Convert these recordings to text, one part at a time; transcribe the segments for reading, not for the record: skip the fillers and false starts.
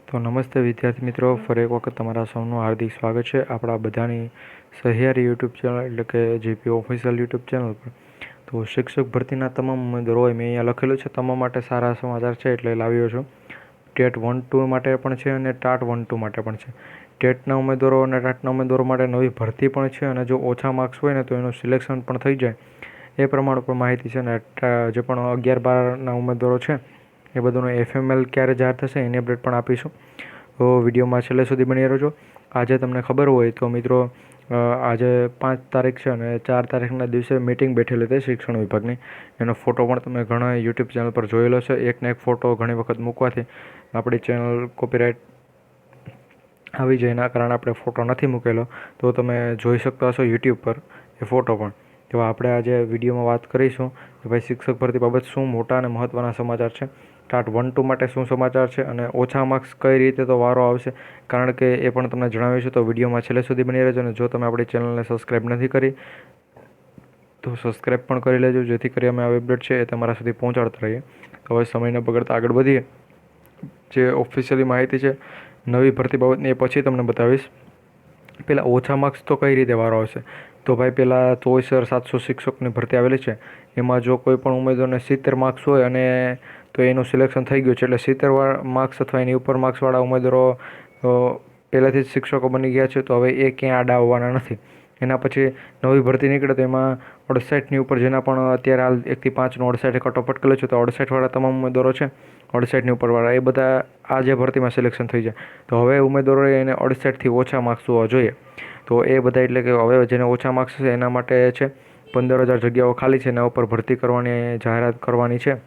તો નમસ્તે વિદ્યાર્થી મિત્રો, ફરી એક વખત તમારા સૌનું હાર્દિક સ્વાગત છે આપણા બધાની સહિયારી યુટ્યુબ ચેનલ એટલે કે જીપી ઓફિશિયલ યુટ્યુબ ચેનલ પર. તો શિક્ષક ભરતીના તમામ ઉમેદવારો હોય, મેં અહીંયા લખેલું છે તમામ માટે સારા સમાચાર છે એટલે લાવ્યો છું. ટેટ 1-2 માટે પણ છે અને ટાટ 1-2 માટે પણ છે. ટેટના ઉમેદવારો અને ટાટના ઉમેદવારો માટે નવી ભરતી પણ છે અને જો ઓછા માર્ક્સ હોય ને તો એનું સિલેક્શન પણ થઈ જાય એ પ્રમાણે પણ માહિતી છે. અને જે પણ 11-12ના ઉમેદવારો છે એ બધાનું FML ક્યારે જાહેર થશે એની અપડેટ પણ આપીશું. તો વિડીયોમાં છેલ્લે સુધી બની રહેજો. આજે તમને ખબર હોય તો મિત્રો, આજે 5 તારીખ છે અને 4 તારીખના દિવસે મિટિંગ બેઠેલી હતી શિક્ષણ વિભાગની. એનો ફોટો પણ તમે ઘણા યુટ્યુબ ચેનલ પર જોયેલો છે. એકને એક ફોટો ઘણી વખત મૂકવાથી આપણી ચેનલ કોપીરાઇટ આવી જાય, એના કારણે આપણે ફોટો નથી મૂકેલો. તો તમે જોઈ શકતા હશો યુટ્યુબ પર એ ફોટો પણ. તો આપણે આજે વિડીયોમાં વાત કરીશું કે ભાઈ શિક્ષક ભરતી બાબત શું મોટા અને મહત્ત્વના સમાચાર છે, ટાટ 1-2 માટે શું સમાચાર છે અને ઓછા માર્ક્સ કઈ રીતે તો વારો આવશે, કારણ કે એ પણ તમને જણાવ્યું છે. તો વિડીયોમાં છેલ્લે સુધી બની રહેજો. અને જો તમે આપણી ચેનલને સબસ્ક્રાઈબ નથી કરી તો સબસ્ક્રાઈબ પણ કરી લેજો, જેથી કરી અમે આવી અપડેટ છે એ તમારા સુધી પહોંચાડતા રહીએ. તો હવે સમય ન બગાડતા આગળ વધીએ. જે ઓફિશિયલી માહિતી છે નવી ભરતી બાબતની એ પછી તમને બતાવીશ. પહેલાં ઓછા માર્ક્સ તો કઈ રીતે વારો આવશે. તો ભાઈ પહેલાં 24,700 શિક્ષકોની ભરતી આવેલી છે. એમાં જો કોઈ પણ ઉમેદવારને 70 માર્ક્સ હોય અને તો એનું સિલેક્શન થઈ ગયું છે, એટલે 70 માર્ક્સ અથવા એની ઉપર માર્ક્સવાળા ઉમેદવારો પહેલાંથી જ શિક્ષકો બની ગયા છે, તો હવે એ ક્યાંય આડા આવવાના નથી. એના પછી નવી ભરતી નીકળે તો એમાં 68ની ઉપર, જેના પણ અત્યારે હાલ 1 થી 5નો 68 કટ ઓફ અટકેલો છે, તો 68વાળા તમામ ઉમેદવારો છે 68ની ઉપરવાળા એ બધા આ જે ભરતીમાં સિલેક્શન થઈ જાય. તો હવે ઉમેદવારોએ એને 68થી ઓછા માર્ક્સ હોવા જોઈએ. તો એ બધા એટલે કે હવે જેને ઓછા માર્ક્સ છે એના માટે છે 15,000 જગ્યાઓ ખાલી છે, એના ઉપર ભરતી કરવાની જાહેરાત કરવાની છે.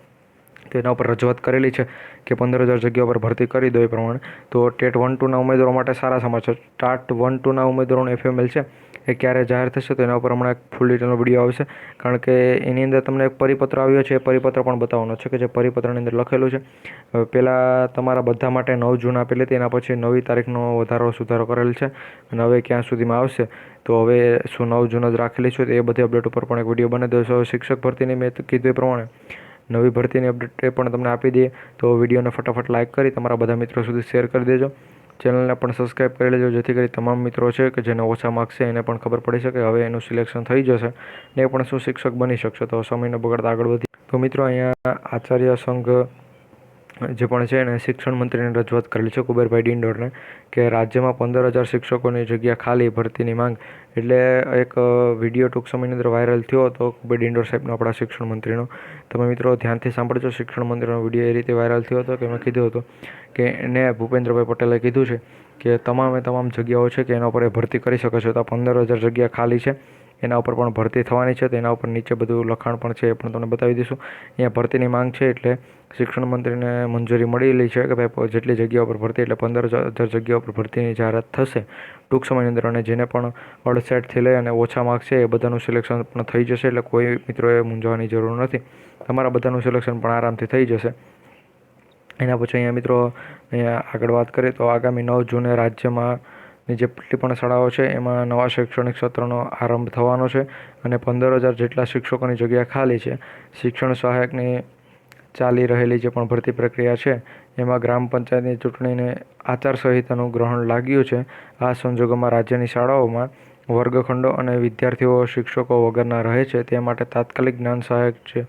તો એના ઉપર રજૂઆત કરેલી છે કે 15,000 જગ્યાઓ પર ભરતી કરી દો એ પ્રમાણે. તો ટેટ 1-2ના ઉમેદવારો માટે સારા સમાચાર. ટાટ 1-2ના ઉમેદવારોનો FML છે એ ક્યારે જાહેર થશે તો એના ઉપર હમણાં એક ફૂલ ડિટેલનો વિડીયો આવશે, કારણ કે એની અંદર તમને એક પરિપત્ર આવ્યો છે. એ પરિપત્ર પણ બતાવવાનો છે કે જે પરિપત્રની અંદર લખેલું છે. પહેલાં તમારા બધા માટે 9 જૂન આપેલી હતી, એના પછી 9મી તારીખનો વધારો સુધારો કરેલ છે અને હવે ક્યાં સુધીમાં આવશે તો હવે શું 9 જૂન જ રાખેલી છે. તો એ બધી અપડેટ ઉપર પણ એક વિડીયો બનાવી દેશો. શિક્ષક ભરતીની મેં કીધું એ પ્રમાણે નવી ભરતીની અપડેટ એ પણ તમને આપી દઈએ. તો વિડીયોને ફટાફટ લાઇક કરી તમારા બધા મિત્રો સુધી શેર કરી દેજો. ચેનલને પણ સબસ્ક્રાઈબ કરી લેજો, જેથી કરી તમામ મિત્રો છે કે જેને ઓછા માર્ક્સ છે એને પણ ખબર પડી શકે હવે એનું સિલેક્શન થઈ જશે ને એ પણ શું શિક્ષક બની શકશે. તો સમયને બગાડતા આગળ વધી. તો મિત્રો, અહીંયા આચાર્ય સંઘ જે પણ છે એને શિક્ષણ મંત્રીને રજૂઆત કરેલી છે, કુબેરભાઈ ડિંડોરને, કે રાજ્યમાં 15,000 શિક્ષકોની જગ્યા ખાલી, ભરતીની માંગ. એટલે એક વિડીયો ટૂંક સમયની અંદર વાયરલ થયો હતો કુબેર ડિંડોર સાહેબનો, આપણા શિક્ષણ મંત્રીનો. તમે મિત્રો ધ્યાનથી સાંભળજો. શિક્ષણ મંત્રીનો વિડીયો એ રીતે વાયરલ થયો હતો કે એમાં કીધું હતું કે એને ભૂપેન્દ્રભાઈ પટેલે કીધું છે કે તમામે તમામ જગ્યાઓ છે કે એના ઉપર એ ભરતી કરી શકે છે. તો 15,000 જગ્યા ખાલી છે, એના ઉપર પણ ભરતી થવાની છે. તો એના ઉપર નીચે બધું લખાણ પણ છે, એ પણ તમને બતાવી દઈશું. અહીંયા ભરતીની માંગ છે એટલે શિક્ષણ મંત્રીને મંજૂરી મળેલી છે કે ભાઈ જેટલી જગ્યાઓ પર ભરતી, એટલે 15,000 જગ્યાઓ પર ભરતીની જાહેરાત થશે ટૂંક સમયની અંદર. અને જેને પણ 68થી લઈ અને ઓછા માર્ક્સ છે એ બધાનું સિલેક્શન પણ થઈ જશે. એટલે કોઈ મિત્રોએ મૂંઝવવાની જરૂર નથી, તમારા બધાનું સિલેક્શન પણ આરામથી થઈ જશે. એના પછી અહીંયા મિત્રો અહીંયા આગળ વાત કરીએ તો આગામી 9 જૂને રાજ્યમાં જેટલી પણ શાળાઓ છે એમાં નવા શૈક્ષણિક સત્રનો આરંભ થવાનો છે અને 15,000 જેટલા શિક્ષકોની જગ્યા ખાલી છે. શિક્ષણ સહાયકની ચાલી રહેલી જે પણ ભરતી પ્રક્રિયા છે એમાં ગ્રામ પંચાયતની ચૂંટણીને આચારસંહિતાનું ગ્રહણ લાગ્યું છે. આ સંજોગોમાં રાજ્યની શાળાઓમાં વર્ગખંડો અને વિદ્યાર્થીઓ શિક્ષકો વગરના રહે છે, તે માટે તાત્કાલિક જ્ઞાન સહાયક જે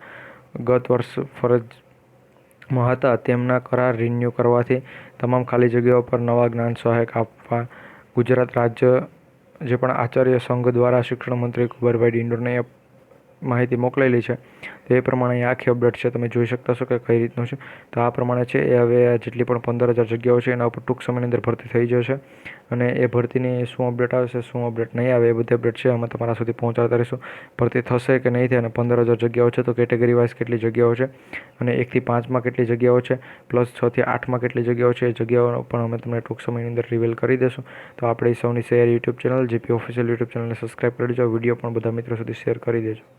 ગત વર્ષ ફરજમાં હતા તેમના કરાર રિન્યૂ કરવાથી તમામ ખાલી જગ્યાઓ પર નવા જ્ઞાન સહાયક આપવા ગુજરાત રાજ્ય જે પણ આચાર્ય સંઘ દ્વારા શિક્ષણ મંત્રી કુબેરભાઈ ડિંડોરને માહિતી મોકલેલી છે. તો એ પ્રમાણે અહીં આખી અપડેટ છે, તમે જોઈ શકતા છો કે કઈ રીતનું છે. તો આ પ્રમાણે છે એ હવે જેટલી પણ 15,000 જગ્યાઓ છે એના ઉપર ટૂંક સમયની અંદર ભરતી થઈ જશે અને એ ભરતીની શું અપડેટ આવશે, શું અપડેટ નહીં આવે, એ બધી અપડેટ છે અમે તમારા સુધી પહોંચાડતા રહીશું. ભરતી થશે કે નહીં થાય, અને 15,000 જગ્યાઓ છે તો કેટેગરી વાઇઝ કેટલી જગ્યાઓ છે અને 1 થી 5માં કેટલી જગ્યાઓ છે, પ્લસ 6 થી 8માં કેટલી જગ્યાઓ છે, એ જગ્યાઓ પણ અમે તમને ટૂંક સમયની અંદર રિવીલ કરી દઈશું. તો આપણી સૌની share YouTube channel GP official YouTube ચેનલને સબસ્ક્રાઈબ કરી દેજો. વિડીયો પણ બધા મિત્રો સુધી શેર કરી દેજો.